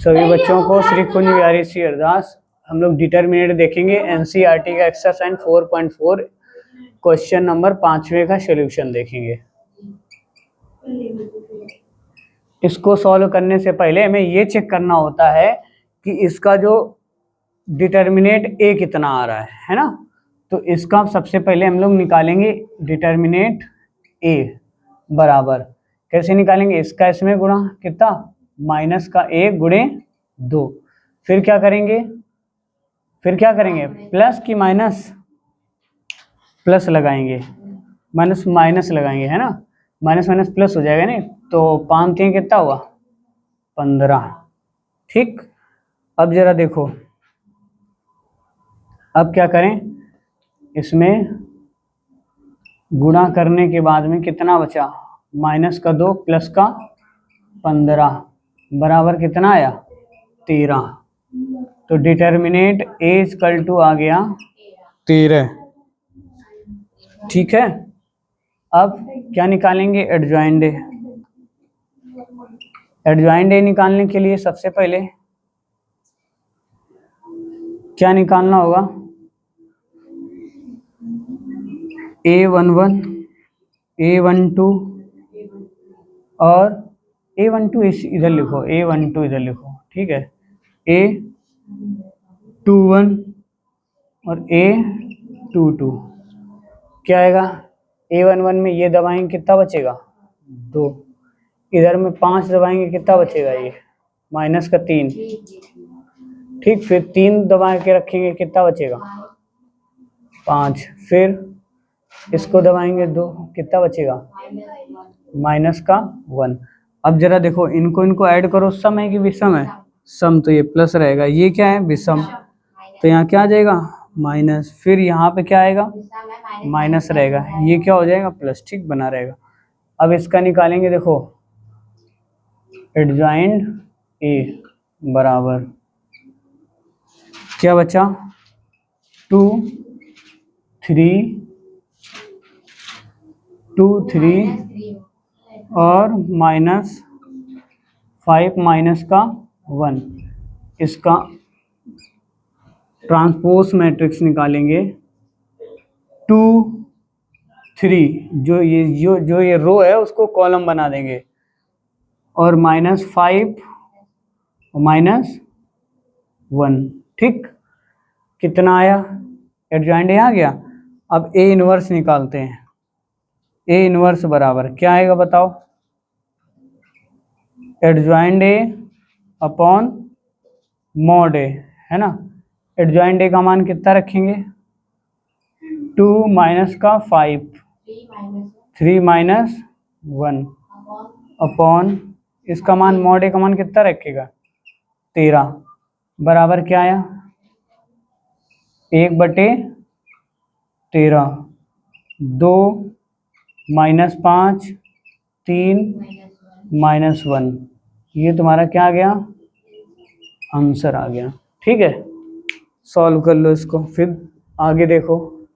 सभी बच्चों को श्री कुंज बिहारी सी अरदास। हम लोग डिटर्मिनेट देखेंगे एनसीईआरटी का एक्सरसाइज 4.4 क्वेश्चन नंबर 5वें का सॉल्यूशन देखेंगे। इसको सॉल्व करने से पहले हमें ये चेक करना होता है कि इसका जो डिटर्मिनेट ए कितना आ रहा है ना। तो इसका सबसे पहले हम लोग निकालेंगे डिटर्मिनेट ए बराबर। कैसे निकालेंगे? इसका इसमें गुणा कितना, माइनस का ए गुणे 2। फिर क्या करेंगे? प्लस की माइनस, प्लस लगाएंगे, माइनस माइनस लगाएंगे है ना। माइनस माइनस प्लस हो जाएगा नहीं, तो 5 3 कितना हुआ 15। ठीक, अब जरा देखो, अब क्या करें? इसमें गुणा करने के बाद में कितना बचा? माइनस का 2 प्लस का 15 बराबर कितना आया? 13। तो डिटर्मिनेंट ए इक्वल टू आ गया 13। ठीक है, अब क्या निकालेंगे? Adjoint A. एडजॉइंट ए निकालने के लिए सबसे पहले क्या निकालना होगा? A11 A12 और A12 इधर लिखो, A12 इधर लिखो। ठीक है, A21 और A22 क्या आएगा? A11 में ये दबाएंगे कितना बचेगा? 2। इधर में 5 दबाएंगे कितना बचेगा? ये माइनस का 3। ठीक, फिर 3 दबा के रखेंगे कितना बचेगा? 5। फिर इसको दबाएंगे 2, कितना बचेगा? माइनस का 1। अब जरा देखो, इनको ऐड करो, सम है कि विषम है? सम, तो ये प्लस रहेगा। ये क्या है? विषम, तो यहाँ क्या आ जाएगा? माइनस। फिर यहाँ पे क्या आएगा? माइनस रहेगा। ये क्या हो जाएगा? प्लस। ठीक, बना रहेगा। अब इसका निकालेंगे, देखो एडजॉइंट ए बराबर क्या बचा? 2 3 और -5 माइनस का 1। इसका ट्रांसपोज मैट्रिक्स निकालेंगे। 2 3 जो ये रो है उसको कॉलम बना देंगे, और -5 और -1। ठीक, कितना आया? एडजॉइंट ए आ गया। अब ए इनवर्स निकालते हैं। ए इनवर्स बराबर क्या आएगा बताओ? एडजॉइंट ए अपॉन मॉड ए, है ना। एडजॉइंट ए का मान कितना रखेंगे? 2 माइनस का 5, 3 माइनस 1 अपॉन इसका मान, मॉड ए का मान कितना रखेगा? 13 बराबर क्या आया? 1/13। 2 माइनस 5, 3 माइनस 1। ये तुम्हारा क्या आ गया? आंसर आ गया। ठीक है, सॉल्व कर लो इसको। फिर आगे देखो,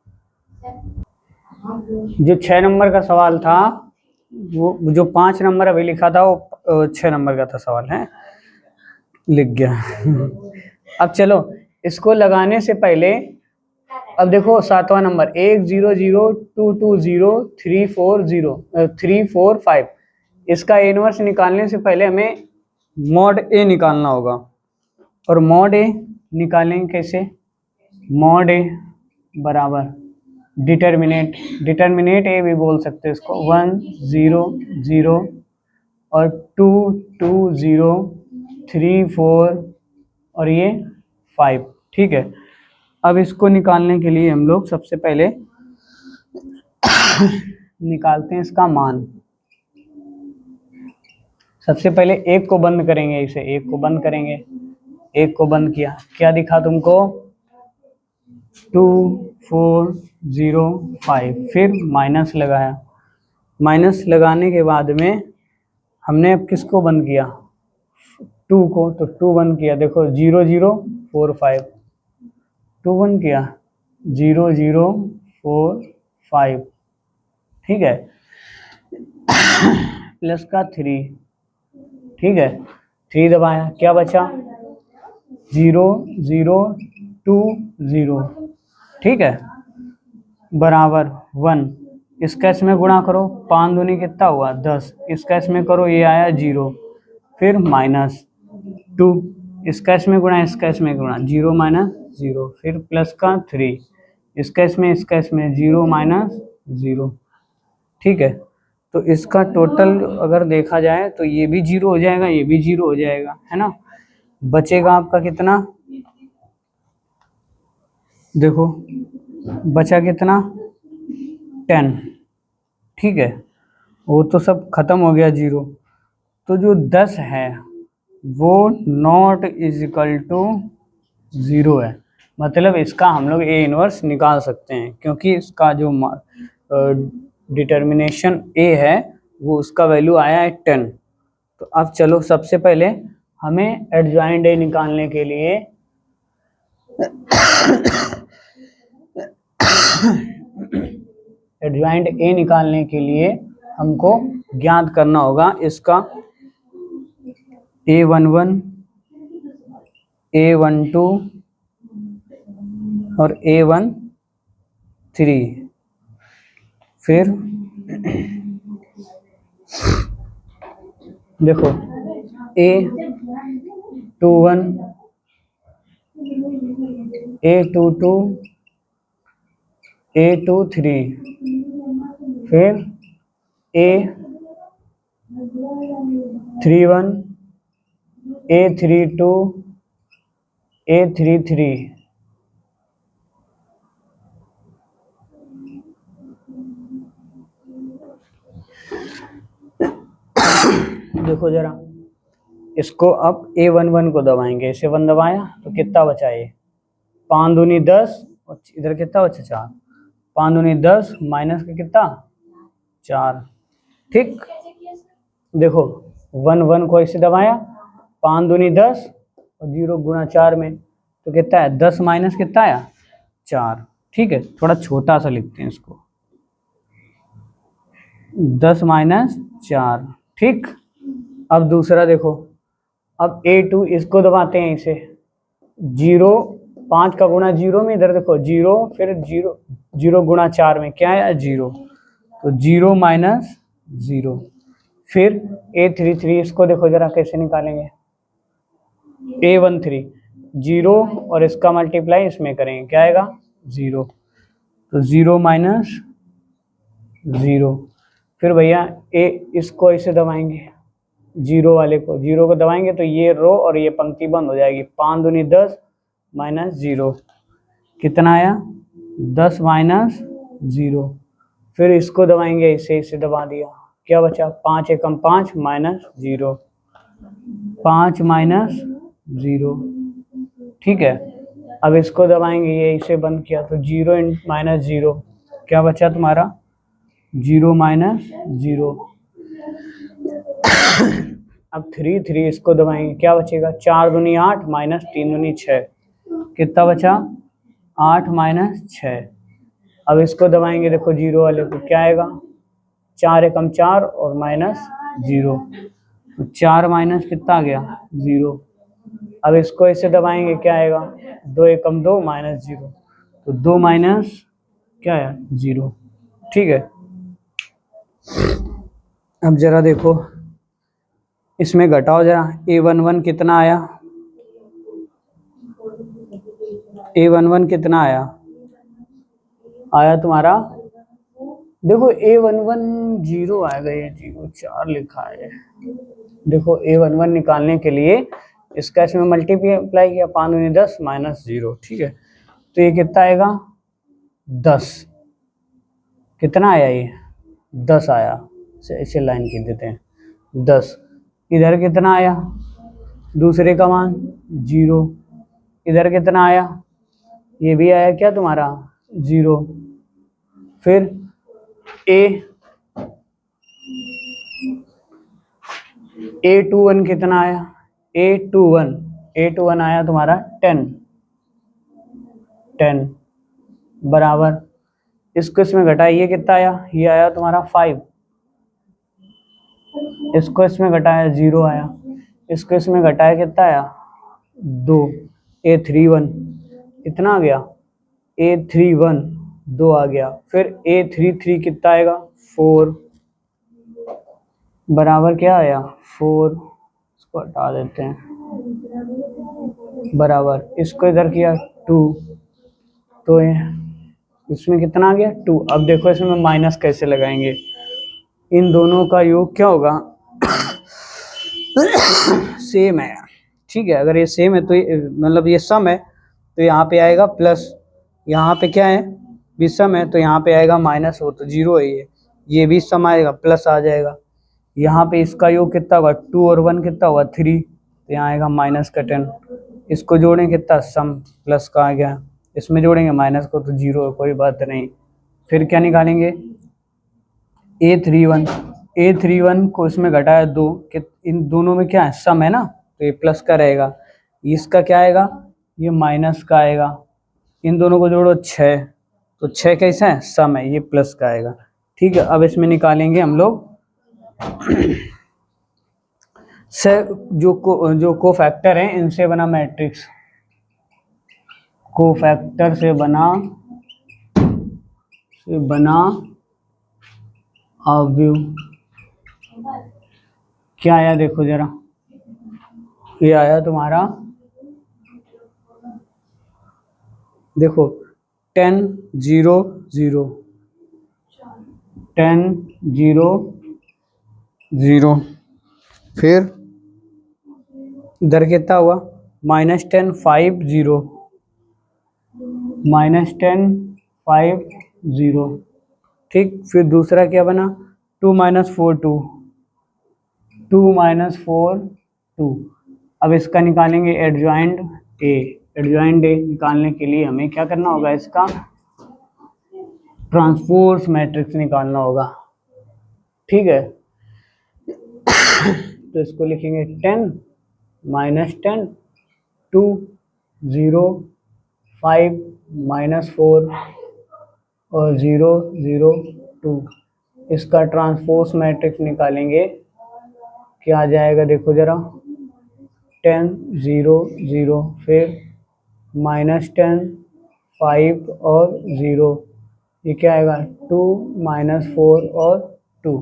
जो 6 नंबर का सवाल था, वो जो 5 नंबर अभी लिखा था वो 6 नंबर का था सवाल, है लिख गया। अब चलो, इसको लगाने से पहले अब देखो 7वां नंबर 1 0 0 2 2 0 3 4 0 3 4 5। इसका इनवर्स निकालने से पहले हमें मॉड ए निकालना होगा। और मॉड ए निकालेंगे कैसे? मॉड ए बराबर डिटर्मिनेट ए भी बोल सकते हैं इसको। 1 0 0 और 2 2 0 3 4 और ये 5। ठीक है, अब इसको निकालने के लिए हम लोग सबसे पहले निकालते हैं इसका मान। सबसे पहले एक को बंद करेंगे, इसे एक को बंद करेंगे। एक को बंद किया, क्या दिखा तुमको? 2 4 0 5। फिर माइनस लगाया। माइनस लगाने के बाद में हमने अब किसको बंद किया? 2 को, तो 2 बंद किया। देखो 0 0 4 5, 2 बंद किया, 0 0 4 5। ठीक है, प्लस का 3। ठीक है, 3 दबाया, क्या बचा 0 0 2 0, ठीक है, बराबर 1। इसका इसमें गुणा करो, 5 दूनी कितना हुआ 10, इसका इसमें करो, ये आया 0, फिर -2, इसका इसमें गुणा, इसका इसमें गुणा, 0 -0, फिर प्लस का 3, इसका इसमें 0 -0, ठीक है। तो इसका टोटल अगर देखा जाए तो ये भी 0 हो जाएगा, ये भी 0 हो जाएगा, है ना। बचेगा आपका कितना, देखो बचा कितना 10, ठीक है, वो तो सब खत्म हो गया 0। तो जो 10 है वो नॉट इज इक्वल टू 0 है, मतलब इसका हम लोग ए इनवर्स निकाल सकते हैं, क्योंकि इसका जो डिटर्मिनेशन ए है वो उसका वैल्यू आया है 10। तो अब चलो सबसे पहले हमें एडजॉइंट ए निकालने के लिए एडजॉइंट ए निकालने के लिए हमको ज्ञात करना होगा इसका A11, A12 और A13। फिर देखो A21, A22, A23, फिर A31, A32, A33। देखो जरा, इसको अब A11 को दबाएंगे, इसे 1 दबाया तो कितना बचा, ये 5 दूनी 10, और इधर कितना बचा 4, 5 दूनी 10 माइनस का कितना 4, ठीक। देखो 1 1 को ऐसे दबाया, 5 दूनी 10 और 0 गुणा 4 में, तो कितना है 10 माइनस कितना आया 4, ठीक है। थोड़ा छोटा सा लिखते हैं इसको, 10 माइनस 4, ठीक। अब दूसरा देखो, अब A2 इसको दबाते हैं, इसे 0 5 का गुणा 0 में, इधर देखो 0, फिर 0 गुणा 4 में क्या है 0, तो 0 माइनस 0। फिर A33, इसको देखो जरा कैसे निकालेंगे, A13 0 और इसका मल्टीप्लाई इसमें करेंगे, क्या आएगा 0, तो 0 माइनस 0। फिर भैया इसको ऐसे दबाएंगे, 0 वाले को, 0 को दबाएंगे तो ये रो और ये पंक्ति बंद हो जाएगी, 5 दूनी 10 माइनस 0, कितना आया 10 माइनस 0। फिर इसको दबाएंगे, इसे दबा दिया, क्या बचा 5 एकम 5 माइनस 0, 5 माइनस 0, ठीक है। अब इसको दबाएंगे, ये इसे बंद किया तो 0 माइनस 0, क्या बचा तुम्हारा 0 माइनस 0। अब 3 3 इसको दबाएंगे, क्या बचेगा 4 दूनी 8 माइनस 3 दूनी 6, कितना बचा 8 माइनस 6। अब इसको दबाएंगे, देखो 0 वाले को, क्या आएगा 4 एकम 4 और माइनस 0, तो 4 माइनस कितना आ गया 0। अब इसको ऐसे दबाएंगे, क्या आएगा 2 एकम 2 माइनस 0, तो 2 माइनस क्या है 0, ठीक है। अब जरा देखो इसमें घटाओ जरा, A11 कितना आया, A11 कितना आया, आया तुम्हारा, देखो A11 0 आएगा, ये 0 4 लिखा है। देखो A11 निकालने के लिए इसका इसमें मल्टीप्लाई किया, 5 दूनी 10 माइनस 0, ठीक है, तो ये कितना आएगा 10, कितना आया ये 10 आया, ऐसे लाइन खींच देते हैं 10। इधर कितना आया, दूसरे का मान 0, इधर कितना आया, ये भी आया क्या तुम्हारा 0। फिर A21 कितना आया, A21 आया तुम्हारा 10 बराबर, इसको इसमें घटाइए, कितना आया, ये आया तुम्हारा 5, इसको इसमें घटाया 0 आया, इसको इसमें घटाया कितना आया 2, A31 कितना आ गया A31 2 आ गया। फिर A33 कितना आएगा 4 बराबर क्या आया 4, इसको हटा देते हैं, बराबर इसको इधर किया 2, तो इसमें कितना आ गया 2। अब देखो इसमें माइनस कैसे लगाएंगे, इन दोनों का योग क्या होगा सेम है, ठीक है। अगर ये सेम है तो मतलब ये सम है तो यहाँ पे आएगा प्लस, यहाँ पे क्या है भी सम है तो यहाँ पे आएगा माइनस, हो तो जीरो है ये भी सम आएगा प्लस आ जाएगा। यहाँ पे इसका योग कितना होगा 2 और 1 कितना होगा 3, तो यहाँ आएगा माइनस का 10। इसको जोड़ेंगे कितना सम प्लस का आ गया, इसमें जोड़ेंगे माइनस को तो जीरो है, कोई बात नहीं। फिर क्या निकालेंगे A31 को इसमें घटाया 2, कि इन दोनों में क्या है सम है ना, तो ये प्लस का रहेगा, इसका क्या आएगा ये माइनस का आएगा। इन दोनों को जोड़ो 6, तो 6 कैसा है सम है, ये प्लस का आएगा, ठीक है। अब इसमें निकालेंगे हम लोग से जो कोफैक्टर हैं इनसे बना मैट्रिक्स, कोफैक्टर से बना अवयव क्या आया देखो जरा, ये आया तुम्हारा देखो 10 0 0 10 0 0, फिर इधर कितना हुआ -10 5 0 -10 5 0, ठीक। फिर दूसरा क्या बना 2 - 4 2 2 - 4 2। अब इसका निकालेंगे एडजॉइंट ए निकालने के लिए हमें क्या करना होगा, इसका ट्रांसपोज मैट्रिक्स निकालना होगा, ठीक है। तो इसको लिखेंगे 10 -10 2 0 5 -4 और 0 0 2। इसका ट्रांसपोज मैट्रिक्स निकालेंगे, क्या आ जाएगा देखो जरा 10 0 0, फिर -10 5 और 0, ये क्या आएगा 2 -4 और 2,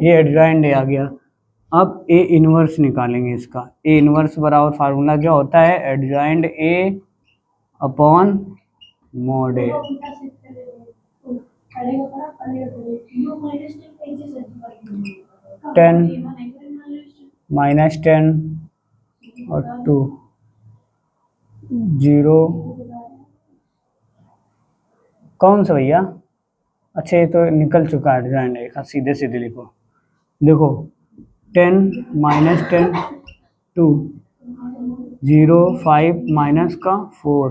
ये एडजॉइंट ए आ गया। अब ए इनवर्स निकालेंगे इसका, ए इनवर्स बराबर फार्मूला क्या होता है एडजॉइंट ए अपॉन मॉड ए। 10 -10 और 2 0, कौन सा भैया, अच्छा ये तो निकल चुका है एडजॉइंट ए का, सीधे सीधे लिखो, देखो 10 -10 2 0 5 माइनस का 4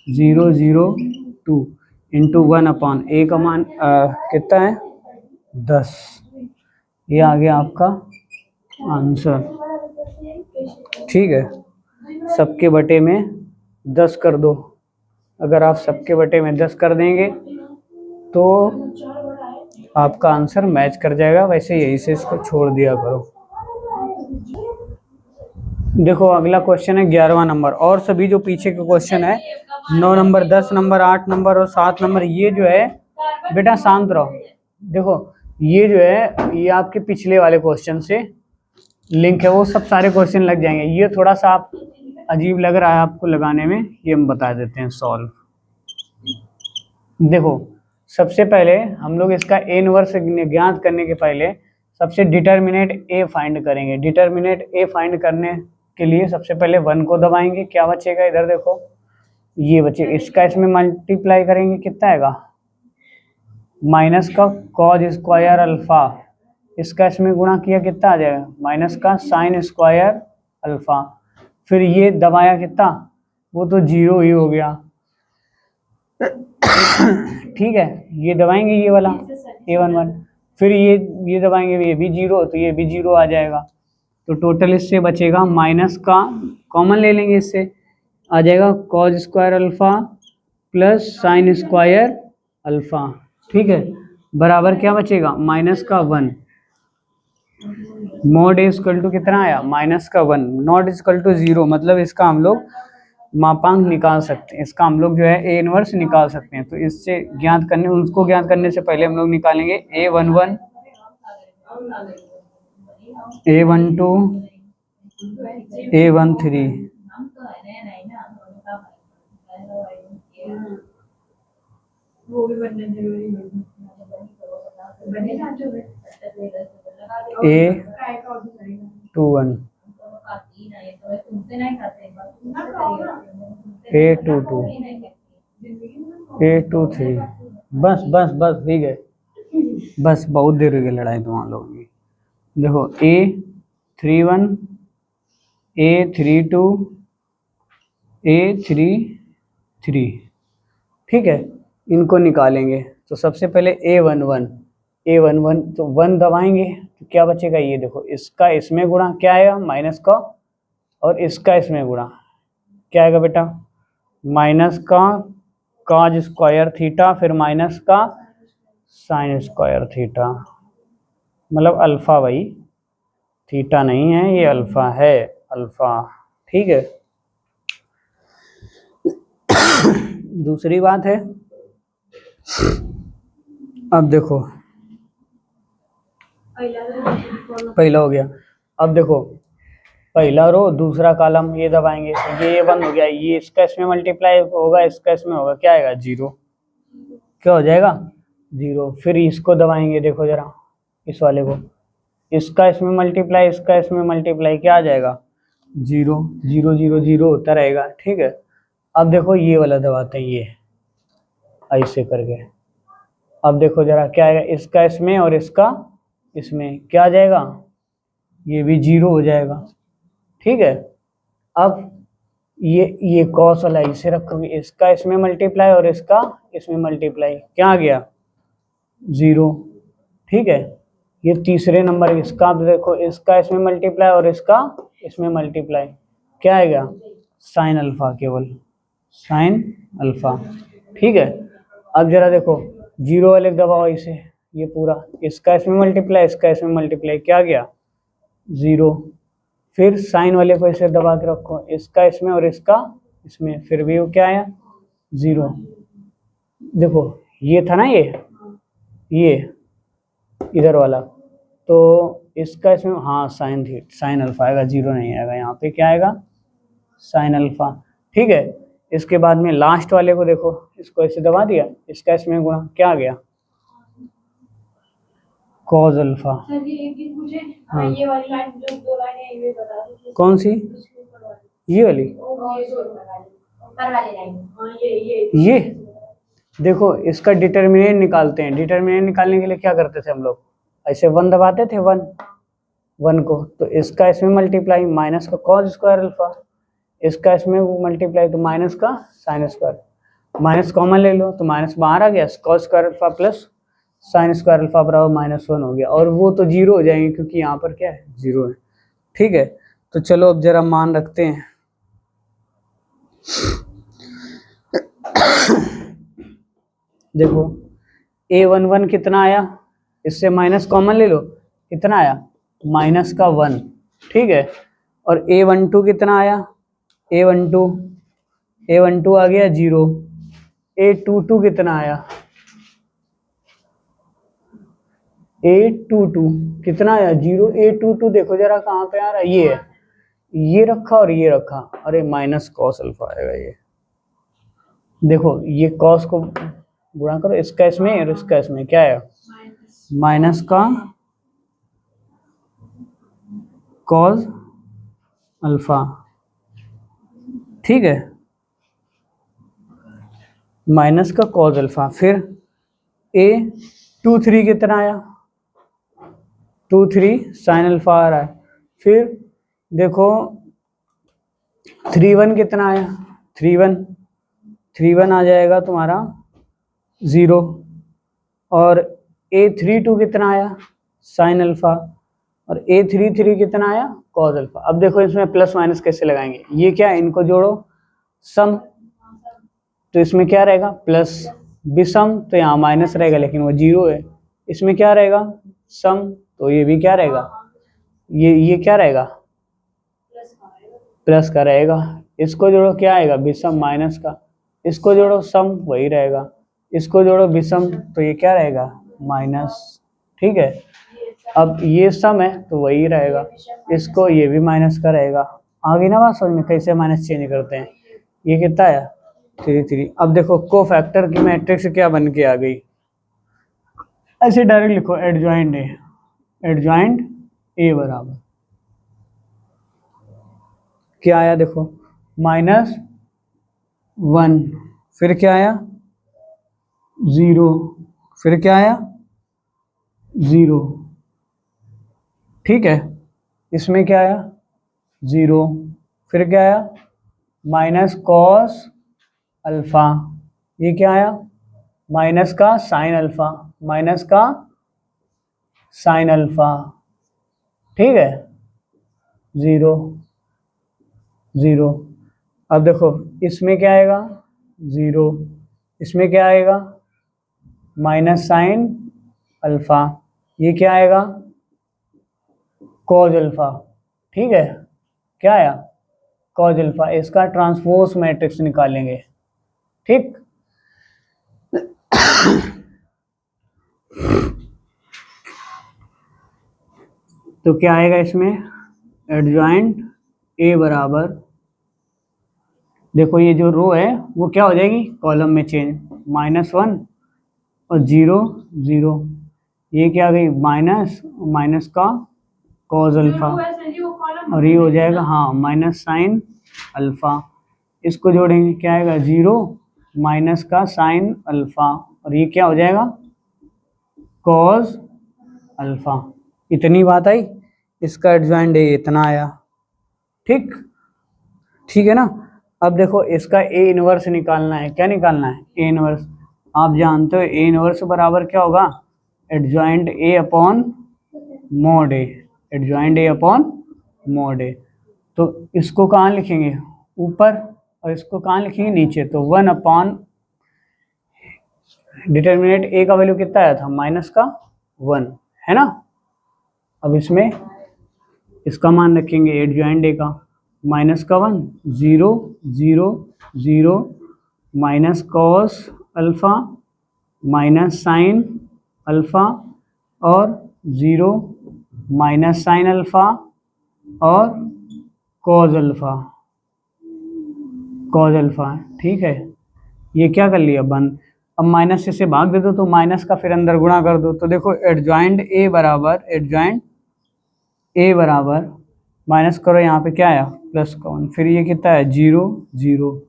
0 0 2 इंटू 1 अपॉन ए का मान कितना है 10, ये आ गया आपका आंसर, ठीक है। सबके बटे में 10 कर दो, अगर आप सबके बटे में 10 कर देंगे तो आपका आंसर मैच कर जाएगा, वैसे यही से इसको छोड़ दिया करो। देखो अगला क्वेश्चन है 11वां नंबर, और सभी जो पीछे के क्वेश्चन है 9 नंबर 10 नंबर 8 नंबर और 7 नंबर, ये जो है बेटा शांत रहो, देखो ये जो है ये आपके पिछले वाले क्वेश्चन से लिंक है, वो सब सारे क्वेश्चन लग जाएंगे। ये थोड़ा सा आप अजीब लग रहा है आपको लगाने में, ये हम बता देते हैं सॉल्व। देखो सबसे पहले हम लोग इसका ए इनवर्स ज्ञात करने के पहले सबसे डिटर्मिनेट ए फाइंड करेंगे। डिटर्मिनेट ए फाइंड करने के लिए सबसे पहले 1 को दबाएंगे, क्या बचेगा इधर देखो ये बचे, इसका इसमें मल्टीप्लाई करेंगे कितना आएगा माइनस का कॉज स्क्वायर अल्फा, इसका इसमें गुणा किया कितना आ जाएगा माइनस का साइन स्क्वायर अल्फा, फिर ये दबाया कितना वो तो 0 ही हो गया, ठीक है। ये दबाएंगे ये वाला A11, फिर ये दबाएंगे ये भी 0, तो ये भी 0 आ जाएगा, तो टोटल इससे बचेगा माइनस का कॉमन ले लेंगे, इससे आ जाएगा cause square alpha plus sine square alpha, ठीक है, बराबर क्या बचेगा माइनस का 1, मॉड ए इक्वल टू कितना आया, -1, नॉट इक्वल टू 0, मतलब इसका हम लोग मापांक निकाल सकते हैं, इसका हम लोग जो है ए इनवर्स निकाल सकते हैं। तो इससे ज्ञात करने, उसको ज्ञात करने से पहले हम लोग निकालेंगे A11, A12, A13। A21, A22, A23। बस बस बस ठीक है, बस बहुत देर हो गई लड़ाई तुम्हारे लोगों की। देखो A31, A32, A33, ठीक है, इनको निकालेंगे। तो सबसे पहले A11 तो 1 दबाएंगे तो क्या बचेगा, ये देखो, इसका इसमें गुणा क्या आएगा, माइनस का, और इसका इसमें गुणा क्या आएगा बेटा, माइनस का काज स्क्वायर थीटा, फिर माइनस का साइन स्क्वायर थीटा, मतलब अल्फा, भाई थीटा नहीं है ये, अल्फा है, अल्फा, ठीक है। दूसरी बात है, अब देखो, पहला हो गया, अब देखो पहला रो दूसरा कॉलम, ये दबाएंगे तो ये बंद हो गया, ये इसका इसमें मल्टीप्लाई होगा, इसका इसमें होगा, क्या आएगा, 0, क्या हो जाएगा, 0। फिर इसको दबाएंगे, देखो जरा इस वाले को, इसका इसमें मल्टीप्लाई, इसका इसमें मल्टीप्लाई, क्या आ जाएगा, 0, 0 0 0 होता रहेगा, ठीक है। अब देखो ये वाला दबाते हैं, ये ऐसे करके, अब देखो जरा क्या आएगा, इसका इसमें और इसका इसमें क्या आ जाएगा, ये भी 0 हो जाएगा, ठीक है। अब ये कॉस वाला इसे रखोगे, इसका इसमें मल्टीप्लाई और इसका इसमें मल्टीप्लाई, क्या आ गया, 0, ठीक है। ये तीसरे नंबर, इसका देखो, इसका इसमें मल्टीप्लाई और इसका इसमें मल्टीप्लाई, क्या आएगा, साइन अल्फा, केवल साइन अल्फा, ठीक है। अब जरा देखो 0 वाले दबाओ इसे, ये पूरा, इसका इसमें मल्टीप्लाई, इसका इसमें मल्टीप्लाई, क्या गया, 0। फिर साइन वाले को इसे दबा के रखो, इसका इसमें और इसका इसमें, फिर भी वो क्या आया, 0। देखो ये था ना, ये इधर वाला, तो इसका इसमें, हाँ साइन अल्फा आएगा, 0 नहीं आएगा, यहाँ पे क्या आएगा, साइन अल्फा, ठीक है। इसके बाद में लास्ट वाले को देखो, इसको ऐसे दबा दिया, इसका इसमें गुणा, क्या आ गया, कॉस अल्फा। हाँ, ये वाली लाइन जो 2 लाइनें हैं, ये बता दो कौन सी, ये वाली, ये देखो, इसका डिटर्मिनेंट निकालते हैं। डिटर्मिनेंट निकालने के लिए क्या करते थे हम लोग, ऐसे 1 दबाते थे, 1 को, तो इसका इसमें मल्टीप्लाई, माइनस का कॉस स्क्वायर अल्फा, इसका इसमें मल्टीप्लाई, तो माइनस का साइन स्क्वायर, माइनस कॉमन ले लो तो माइनस बाहर आ गया, cos square alpha plus sine square alpha बराबर -1 हो गया, और वो तो 0 हो जाएंगे क्योंकि यहाँ पर क्या है, 0 है, ठीक है। तो चलो अब जरा मान रखते हैं। देखो A11 कितना आया, इससे माइनस कॉमन ले लो, कितना आया, माइनस का 1, ठीक है। और A12 कितना आया, A12 आ गया 0। A22 कितना आया, A22 कितना आया, 0। A22 देखो जरा कहाँ पे आ रहा है, ये है, ये रखा और ये रखा, अरे माइनस कॉस अल्फा आएगा, ये देखो, ये कॉस को गुणा करो, इसका इसमें और इसका इसमें, क्या है, माइनस का कॉस अल्फा, ठीक है, माइनस का कॉस अल्फा। फिर A23 कितना आया, 23 साइन अल्फा आ रहा है। फिर देखो 31 कितना आया, 31 आ जाएगा तुम्हारा 0। और A32 कितना आया, साइन अल्फा, और A33 कितना आया, कॉस अल्फा। अब देखो इसमें प्लस माइनस कैसे लगाएंगे, ये क्या है, इनको जोड़ो, सम, तो इसमें क्या रहेगा, प्लस, विषम तो यहाँ माइनस रहेगा लेकिन वो 0 है, इसमें क्या रहेगा, सम, तो ये भी क्या रहेगा, ये क्या रहेगा, प्लस का रहेगा। इसको जोड़ो क्या आएगा, विषम माइनस का। इसको जोड़ो सम वही रहेगा। इसको जोड़ो विषम तो ये क्या रहेगा, माइनस। ठीक है, अब ये सम है तो वही रहेगा, इसको ये भी माइनस का रहेगा। आगे ना बात समझ में कैसे माइनस चेंज करते हैं। ये कितना आया, 3 3। अब देखो कोफैक्टर की मैट्रिक्स क्या बन के आ गई, ऐसे डायरेक्ट लिखो एडजॉइंट ए, एडजॉइंट ए बराबर क्या आया, देखो -1, फिर क्या आया 0, फिर क्या आया 0। ठीक है, इसमें क्या आया 0, फिर क्या आया माइनस कॉस अल्फा, ये क्या आया माइनस का साइन अल्फा, माइनस का साइन अल्फा। ठीक है, 0 0। अब देखो इसमें क्या आएगा 0, इसमें क्या आएगा माइनस साइन अल्फा, ये क्या आएगा कॉज अल्फा। ठीक है, क्या आया कॉज अल्फा। इसका ट्रांसपोज मैट्रिक्स निकालेंगे। ठीक, तो क्या आएगा इसमें एडजॉइंट ए बराबर, देखो ये जो रो है वो क्या हो जाएगी कॉलम में चेंज, -1 और 0 0, ये क्या आ गई माइनस, माइनस का कॉज अल्फा, और ये हो जाएगा हाँ माइनस साइन अल्फा। इसको जोड़ेंगे क्या आएगा 0 माइनस का साइन अल्फा, और ये क्या हो जाएगा कॉज अल्फा। इतनी बात आई, इसका एडजॉइंट ए इतना आया। ठीक, ठीक है ना। अब देखो इसका ए इनवर्स निकालना है, क्या निकालना है ए इनवर्स। आप जानते हो ए इनवर्स बराबर क्या होगा, adjoint A upon mod A, adjoint A upon mod A. तो इसको कहाँ लिखेंगे ऊपर, और इसको कहाँ लिखेंगे नीचे। तो 1 अपॉन डिटर्मिनेंट ए का वैल्यू कितना आया था माइनस का 1, है ना। अब इसमें इसका मान रखेंगे एडजॉइंट ए का माइनस का 1, 0 0 0 minus cos alpha minus sine alpha और 0 माइनस साइन अल्फा और कॉज अल्फा, कॉज अल्फा। ठीक है, ये क्या कर लिया बन। अब माइनस से भाग दे दो तो माइनस का फिर अंदर गुणा कर दो। तो देखो एडजॉइंट ए बराबर, एडजॉइंट ए बराबर माइनस करो, यहाँ पे क्या आया प्लस का 1, फिर ये कितना है 0 0,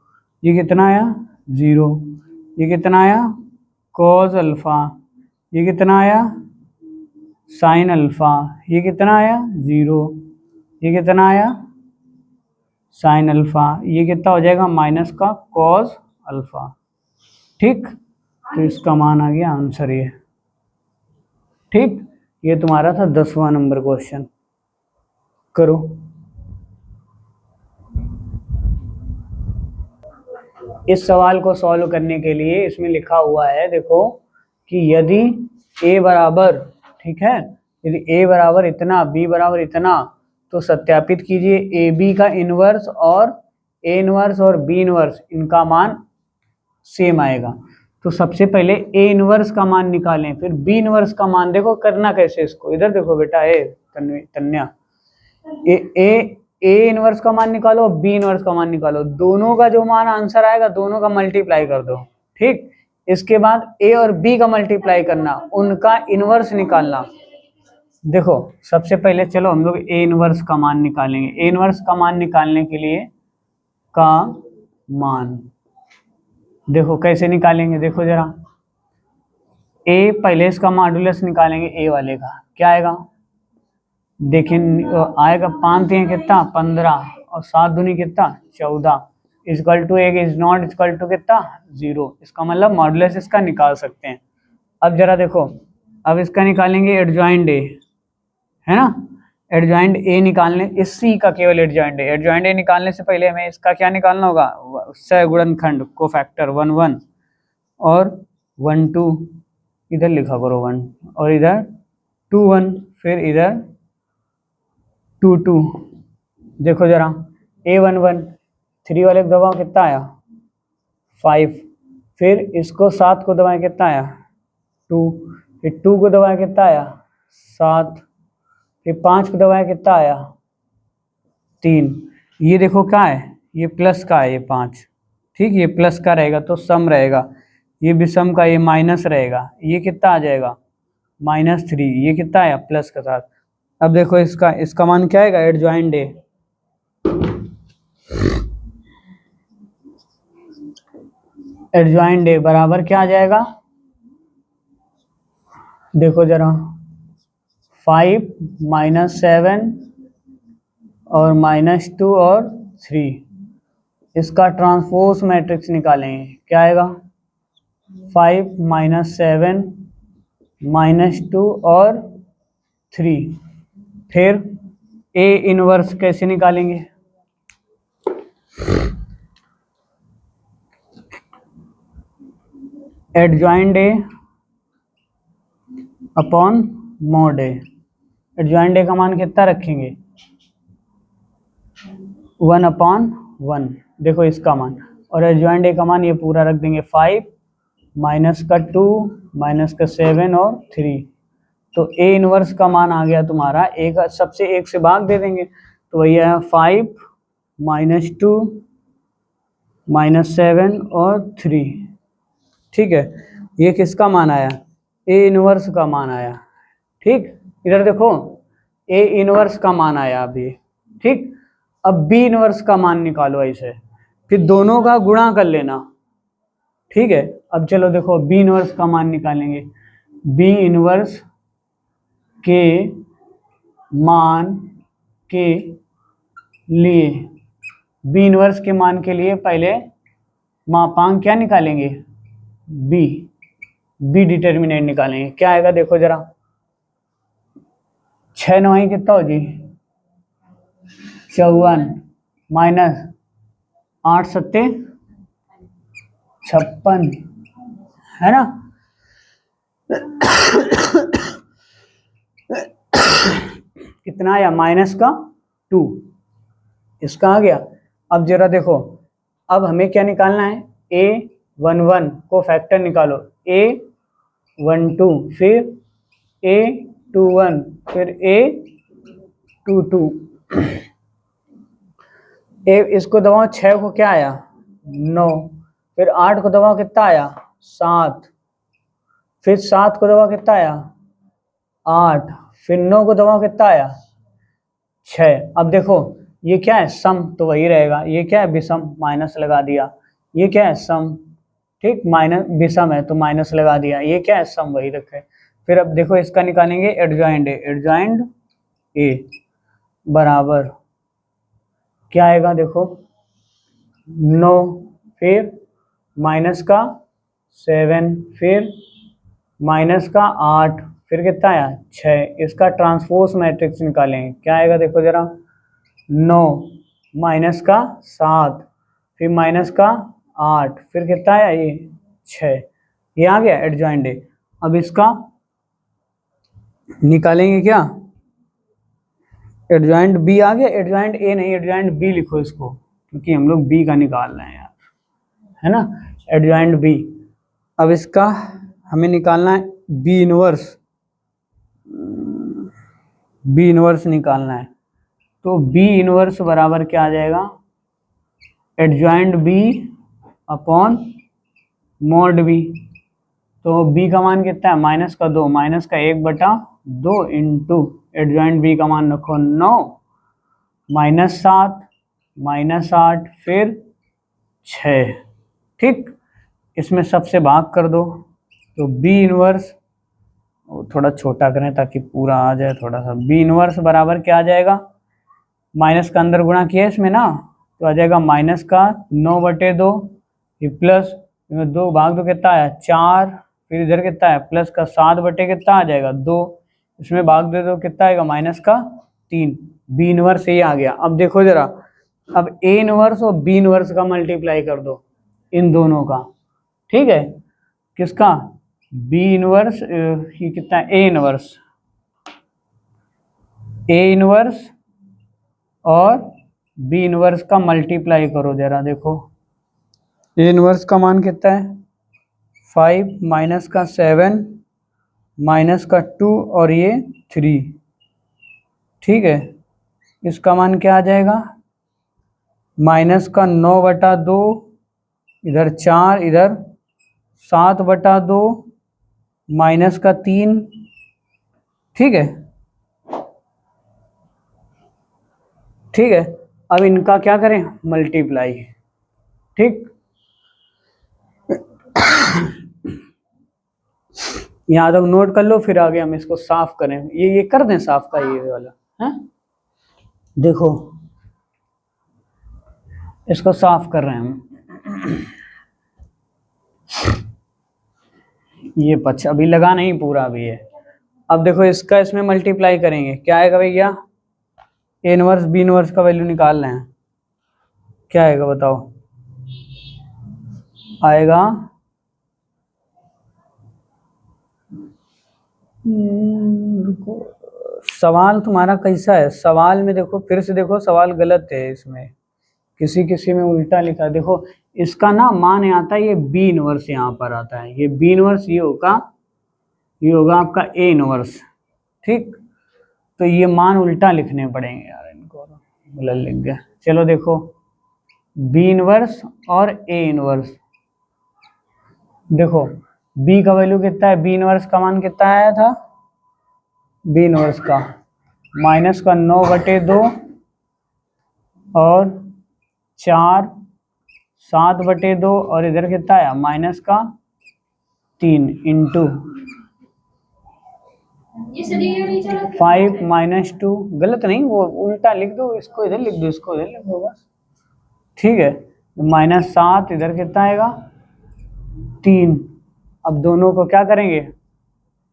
ये कितना आया 0, ये कितना आया कॉज अल्फा, ये कितना आया साइन अल्फा, ये कितना आया 0, ये कितना आया साइन अल्फा, ये कितना हो जाएगा माइनस का कॉज अल्फा। ठीक, तो इसका मान आ गया आंसर ये। ठीक, ये तुम्हारा था 10वां नंबर क्वेश्चन। करो। इस सवाल को सॉल्व करने के लिए इसमें लिखा हुआ है देखो कि यदि a बराबर, ठीक है, यदि a बराबर इतना b बराबर इतना, तो सत्यापित कीजिए ए बी का इनवर्स और a इनवर्स और b इनवर्स इनका मान सेम आएगा। तो सबसे पहले a इनवर्स का मान निकालें, फिर b इनवर्स का मान। देखो करना कैसे इसको, इधर देखो बेटा तन्या, ए इनवर्स का मान निकालो, बी इनवर्स का मान निकालो, दोनों का जो मान आंसर आएगा दोनों का मल्टीप्लाई कर दो। ठीक, इसके बाद ए और बी का मल्टीप्लाई करना, उनका इनवर्स निकालना। देखो सबसे पहले चलो हम लोग ए इनवर्स का मान निकालेंगे। ए इनवर्स का मान निकालने के लिए का मान देखो कैसे निकालेंगे, देखो जरा। ए पहले इसका मॉडुलस निकालेंगे, ए वाले का क्या आएगा, देखिए आएगा 5 3 कितना 15 और 7 दूनी कितना 14, इक्वल टू एक इज नॉट इक्वल टू कितना 0। इसका मतलब मॉडुलस इसका निकाल सकते हैं। अब जरा देखो, अब इसका निकालेंगे एडजॉइंट ए, है ना। एडजॉइंट ए निकालने, इस सी का केवल एडजॉइंट ए, एडजॉइंट ए निकालने से पहले हमें इसका क्या निकालना होगा, सहगुणनखंड कोफैक्टर 1 1 और 1 2, इधर लिखा करो 1 और इधर 2 1, फिर इधर टू टू, देखो जरा A11 3 वाले को दबाओ कितना आया 5, फिर इसको 7 को दबाएं कितना आया 2, फिर 2 को दबाएं कितना आया 7, फिर 5 को दबाएं कितना आया 3। ये देखो क्या है, ये प्लस का है ये 5, ठीक, ये प्लस का रहेगा तो सम रहेगा, ये भी सम का, ये माइनस रहेगा, ये कितना आ जाएगा -3, ये कितना आया प्लस के साथ। अब देखो इसका मान क्या आएगा एडजॉइंट ए, एडजॉइंट ए बराबर क्या आ जाएगा, देखो जरा 5 -7 और -2 और 3, इसका ट्रांसपोज मैट्रिक्स निकालेंगे, क्या आएगा 5 -7 -2 और 3। फिर ए इनवर्स कैसे निकालेंगे, adjoint A upon mod A, adjoint ए का मान कितना रखेंगे 1/1, देखो इसका मान, और एडजॉइंट ए का मान ये पूरा रख देंगे 5 -2 -7 और 3, तो ए इनवर्स का मान आ गया तुम्हारा, एक सबसे एक से भाग दे देंगे तो वही आया 5 -2 -7 और 3, ठीक है, ये किसका मान आया ए इनवर्स का मान आया, ठीक, इधर देखो ए इनवर्स का मान आया अभी, ठीक। अब बी इनवर्स का मान निकालो ऐसे, फिर दोनों का गुणा कर लेना, ठीक है। अब चलो देखो बी इनवर्स का मान निकालेंगे, बी इनवर्स के मान के लिए, बी इनवर्स के मान के लिए पहले मापांक क्या निकालेंगे बी डिटर्मिनेंट निकालेंगे, क्या आएगा देखो जरा 6 9 कितना हो जी 54 -8 7 56, है ना। कितना आया -2, इसका आ गया। अब जरा देखो, अब हमें क्या निकालना है A11 को फैक्टर निकालो, A12 फिर A21 फिर A22, इसको दबाओ 6 को क्या आया 9, फिर 8 को दबाओ कितना आया 7, फिर 7 को दबाओ कितना आया 8, फिर 9 को दबाओ कितना आया 6। अब देखो ये क्या है सम, तो वही रहेगा, ये क्या है विषम, माइनस लगा दिया, ये क्या है सम, ठीक, माइनस विषम है तो माइनस लगा दिया, ये क्या है सम वही रखे। फिर अब देखो इसका निकालेंगे एडजॉइंट ए, एडजॉइंट ए बराबर क्या आएगा देखो 9, फिर माइनस का 7, फिर माइनस का 8, फिर कितना आया 6, इसका ट्रांसपोज मैट्रिक्स निकालेंगे, क्या आएगा देखो जरा 9 माइनस का 7, फिर माइनस का 8, फिर कितना आया ये 6, ये आ गया एडजॉइंट ए। अब इसका निकालेंगे क्या एडजॉइंट बी आ गया, एडजॉइंट ए नहीं एडजॉइंट बी लिखो इसको, क्योंकि हम लोग बी का निकाल रहे हैं यार, है ना, एडजॉइंट बी। अब इसका हमें निकालना है बी इनवर्स निकालना है, तो बी इनवर्स बराबर क्या आ जाएगा adjoint B upon mod B, तो बी का मान कितना है -2 -1/2 इंटू एडजॉइंट बी का मान रखो 9 -7 -8 फिर 6, ठीक, इसमें सबसे भाग कर दो, तो बी इनवर्स थोड़ा छोटा करें ताकि पूरा आ जाए थोड़ा सा, बी इनवर्स बराबर क्या आ जाएगा, माइनस का अंदर गुणा किया इसमें ना, तो आ जाएगा -9/2, फिर प्लस 2 भाग 2 कितना आया 4, फिर इधर कितना है प्लस का 7 कितना आ जाएगा 2, इसमें भाग दे दो कितना आएगा -3, बी इनवर्स ये आ गया। अब देखो जरा, अब ए इनवर्स और बी इनवर्स का मल्टीप्लाई कर दो इन दोनों का, ठीक है, किसका बी इनवर्स, ये कितना ए इनवर्स और बी इनवर्स का मल्टीप्लाई करो जरा, देखो ए इनवर्स का मान कितना है 5 माइनस का 7 माइनस का 2 और ये 3, ठीक है। इसका मान क्या आ जाएगा माइनस का 9/2, इधर 4, इधर 7/2 माइनस का 3, ठीक है। ठीक है, अब इनका क्या करें मल्टीप्लाई, ठीक। यहाँ तक नोट कर लो, फिर आगे हम इसको साफ करें। ये कर दें साफ का ये वाला है, देखो इसको साफ कर रहे हैं हम। ये पक्ष अभी लगा नहीं पूरा अभी है। अब देखो इसका इसमें मल्टीप्लाई करेंगे, क्या आएगा भैया ए इनवर्स बी इनवर्स का वैल्यू निकाल रहे हैं, क्या आएगा बताओ। आएगा सवाल तुम्हारा कैसा है, सवाल में देखो फिर से देखो, सवाल गलत है, इसमें किसी किसी में उल्टा लिखा है। देखो इसका ना मान आता है ये बी इनवर्स, यहाँ पर आता है ये बी इनवर्स, ये होगा आपका ए इनवर्स, ठीक। तो ये मान उल्टा लिखने पड़ेंगे यार, इनको गलत लिख गया। चलो देखो बी इनवर्स और ए इनवर्स, देखो बी का वैल्यू कितना है, बी इनवर्स का मान कितना आया था, बी इनवर्स का माइनस का 9/2 और 4 7/2 और इधर कितना आया माइनस का 3 इंटू 5 माइनस 2, गलत नहीं वो उल्टा लिख दो, इसको इधर लिख दो, इसको इधर लिख दो बस, ठीक है। -7 इधर कितना आएगा 3। अब दोनों को क्या करेंगे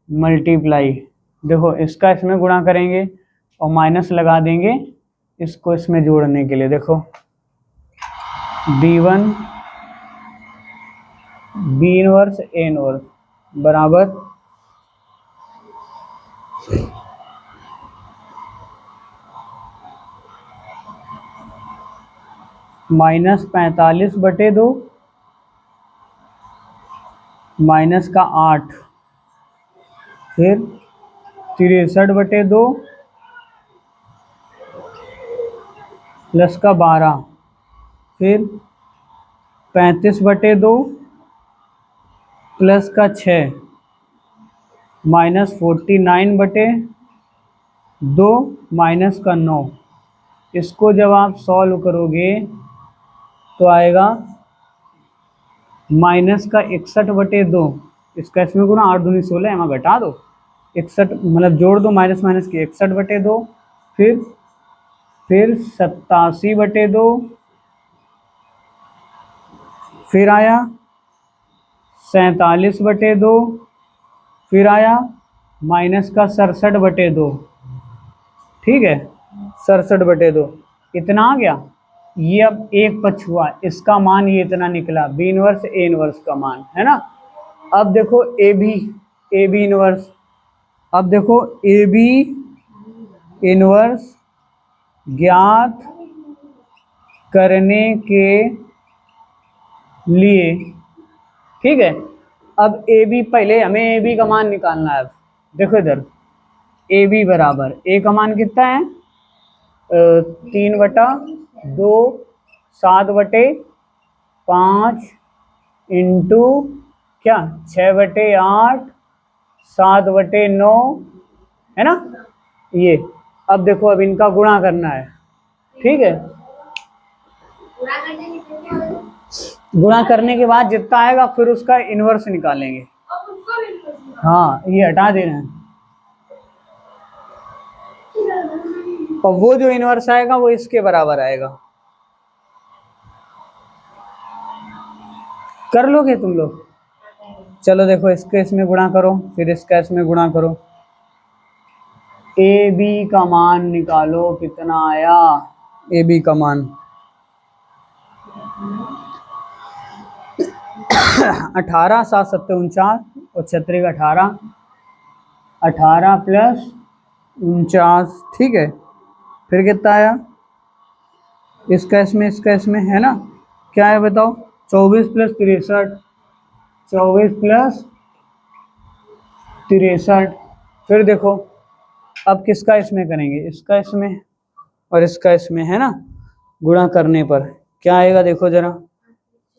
मल्टीप्लाई, देखो इसका इसमें गुणा करेंगे और माइनस लगा देंगे इसको इसमें जोड़ने के लिए। देखो b1 B inverse A inverse बराबर -45/2 माइनस का 8, फिर 63/2 प्लस का 12, फिर 35/2 प्लस का 6 -49/2 माइनस का 9। इसको जब आप सॉल्व करोगे तो आएगा माइनस का 61/2, इसका इसमें गुना 8 दूनी 16, यहाँ घटा दो 61, मतलब जोड़ दो माइनस माइनस की 61/2, फिर 87/2, फिर आया 47/2, फिर आया माइनस का 67/2, ठीक है 67/2, इतना आ गया। ये अब एक पक्ष हुआ, इसका मान ये इतना निकला, बी इनवर्स ए इनवर्स का मान है ना। अब देखो ए बी इनवर्स, अब देखो ए बी इनवर्स ज्ञात करने के लिए, ठीक है। अब ए बी, पहले हमें ए बी का मान निकालना है। देखो इधर ए बी बराबर, ए का मान कितना है 3/2 7/5 इंटू क्या 6/8 7/9 है ना ये। अब देखो अब इनका गुणा करना है, ठीक है। गुणा करने के बाद जितना आएगा फिर उसका इनवर्स निकालेंगे। हाँ ये हटा देना है, और वो जो इनवर्स आएगा वो इसके बराबर आएगा। कर लोगे तुम लोग, चलो देखो इसके इसमें गुणा करो, फिर इसका इसमें गुणा करो, ए बी का मान निकालो कितना आया, ए बी का मान 18 7 7 49 और 36 18, 18 + 49, ठीक है। फिर कितना आया इसका इसमें है ना, क्या है बताओ, 24 प्लस 63, 24 प्लस 63। फिर देखो अब किसका इसमें करेंगे, इसका इसमें और इसका इसमें, है ना, गुणा करने पर क्या आएगा देखो जरा,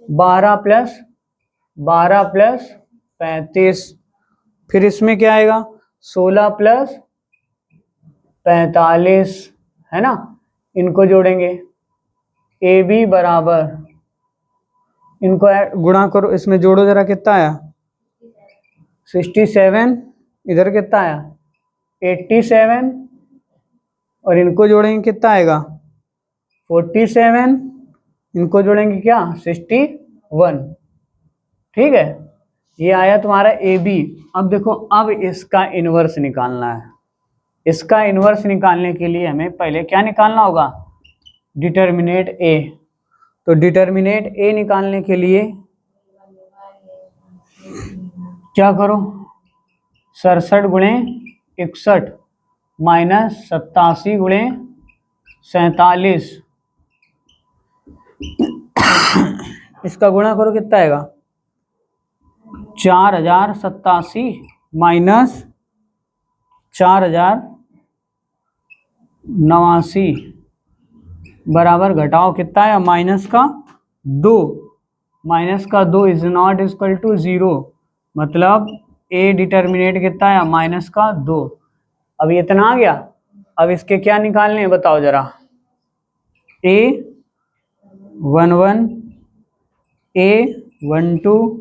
12 प्लस 35। फिर इसमें क्या आएगा, 16 प्लस 45, है ना, इनको जोड़ेंगे, ए बी बराबर, इनको गुणा करो, इसमें जोड़ो जरा, कितना आया 67, इधर कितना आया 87, और इनको जोड़ेंगे कितना आएगा 47, इनको जोड़ेंगे क्या 61। ठीक है, ये आया तुम्हारा ए बी। अब देखो, अब इसका इन्वर्स निकालना है। इसका इन्वर्स निकालने के लिए हमें पहले क्या निकालना होगा, डिटर्मिनेट ए। तो डिटर्मिनेट ए निकालने के लिए क्या करो, 67 गुणे 61 माइनस 87 गुणे 47, इसका गुणा करो, कितना आएगा 4087 माइनस 4089 बराबर, घटाओ कितना है -2, -2 इज नॉट इक्वल टू 0, मतलब ए डिटर्मिनेट कितना है -2। अब ये इतना आ गया। अब इसके क्या निकालने हैं बताओ जरा, A11, A12,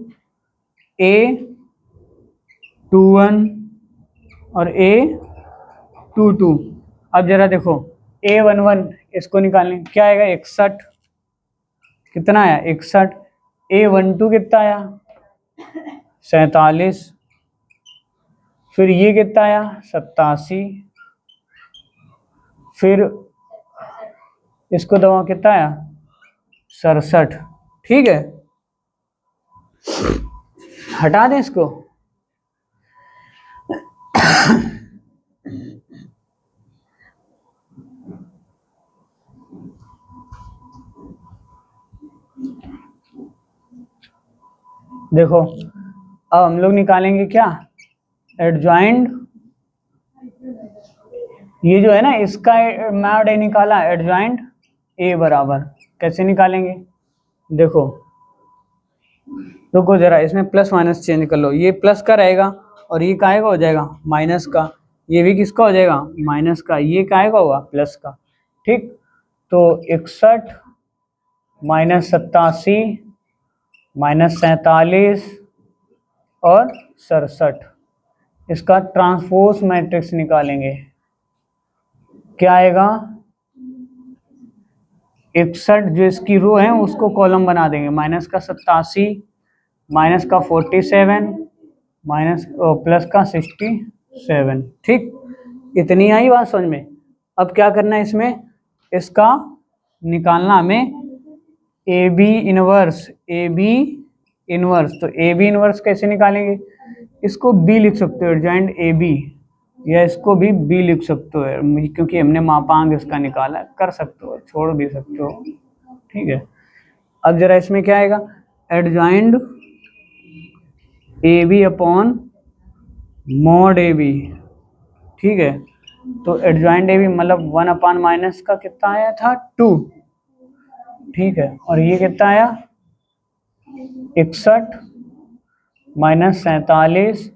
A21 और A22। अब जरा देखो, A11 इसको निकालने, क्या आएगा 61, कितना आया 61, A12 कितना आया 47, फिर ये कितना आया 87, फिर इसको दबाओ कितना आया 67। ठीक है, हटा दें इसको। देखो अब हम लोग निकालेंगे क्या, एडजॉइंट, ये जो है ना, इसका मैड ए निकाला, एडजॉइंट ए बराबर, कैसे निकालेंगे देखो, रुको जरा, इसमें प्लस माइनस चेंज कर लो, ये प्लस का रहेगा और ये काहेगा हो जाएगा माइनस का, ये भी किसका हो जाएगा माइनस का, ये काहेगा होगा प्लस का। ठीक, तो 61 माइनस 87 माइनस 47 और 67, इसका ट्रांसपोज मैट्रिक्स निकालेंगे, क्या आएगा 61 जो इसकी रो है उसको कॉलम बना देंगे, माइनस का 87 माइनस का 47 माइनस प्लस का 67। ठीक, इतनी आई बात समझ में। अब क्या करना है इसमें, इसका निकालना हमें A B inverse, A B inverse. तो ए बी इनवर्स कैसे निकालेंगे, इसको बी लिख सकते हो एडजॉइंट ए बी, या इसको भी बी लिख सकते हो, क्योंकि हमने मापांक इसका निकाला, कर सकते हो छोड़ भी सकते हो। ठीक है, अब जरा इसमें क्या आएगा, adjoint A B upon mod A B. ठीक है, तो एडजॉइंट ए बी मतलब 1 अपॉन माइनस का कितना आया था 2। ठीक है, और ये कितना आया 61 माइनस 47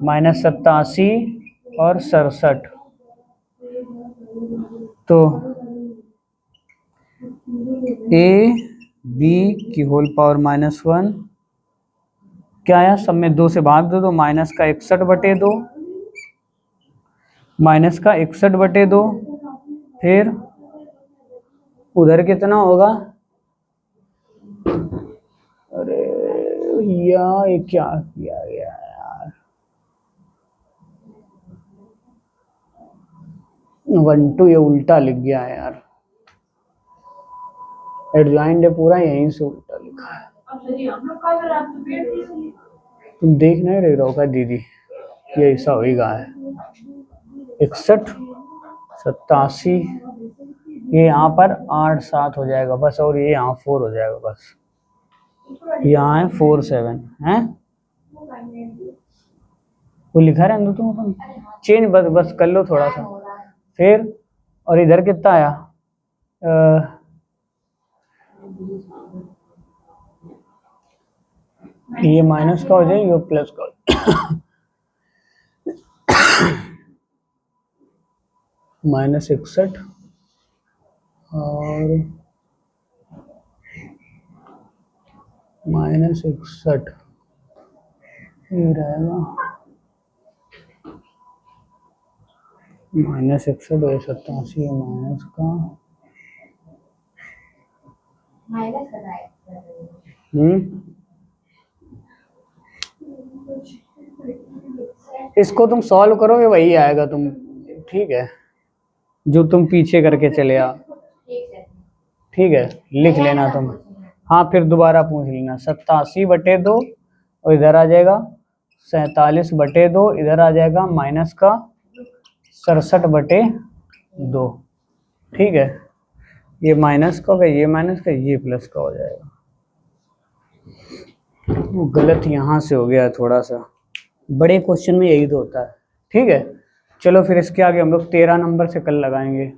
माइनस 87 और 67। तो ए बी की होल पावर -1, क्या आया, सब में 2 से भाग दो तो माइनस का 61/2, माइनस का 61/2, फिर उधर कितना होगा, अरे भैया ये क्या किया गया यार, 1 2 ये उल्टा लिख गया है यार, एडजॉइंट है पूरा यहीं से उल्टा लिखा है। तुम देख नहीं रहे हो क्या दीदी, ये ऐसा होगा है 61 87 ये यहाँ पर 8 7 हो जाएगा बस, और ये यहाँ 4 हो जाएगा बस। यहाँ है 4 7 है, वो लिखा रहने दो तुम अपन, चेंज बस बस कर लो थोड़ा सा फिर। और इधर कितना आया, ये माइनस का हो जाए, ये प्लस का हो जाए। -61 और -61 ये रहेगा, -61 और 87 है माइनस का, इसको तुम सॉल्व करोगे वही आएगा तुम, ठीक है, जो तुम पीछे करके चले आ, ठीक है लिख लेना तुम। हाँ फिर दोबारा पूछ लेना, 87/2 और इधर आ जाएगा 47/2, इधर आ जाएगा माइनस का 67/2, ठीक है, ये माइनस का होगा, ये माइनस का, ये प्लस का हो जाएगा। वो गलत यहाँ से हो गया थोड़ा सा, बड़े क्वेश्चन में यही तो होता है, ठीक है। चलो फिर इसके आगे हम लोग 13 नंबर से कल लगाएंगे।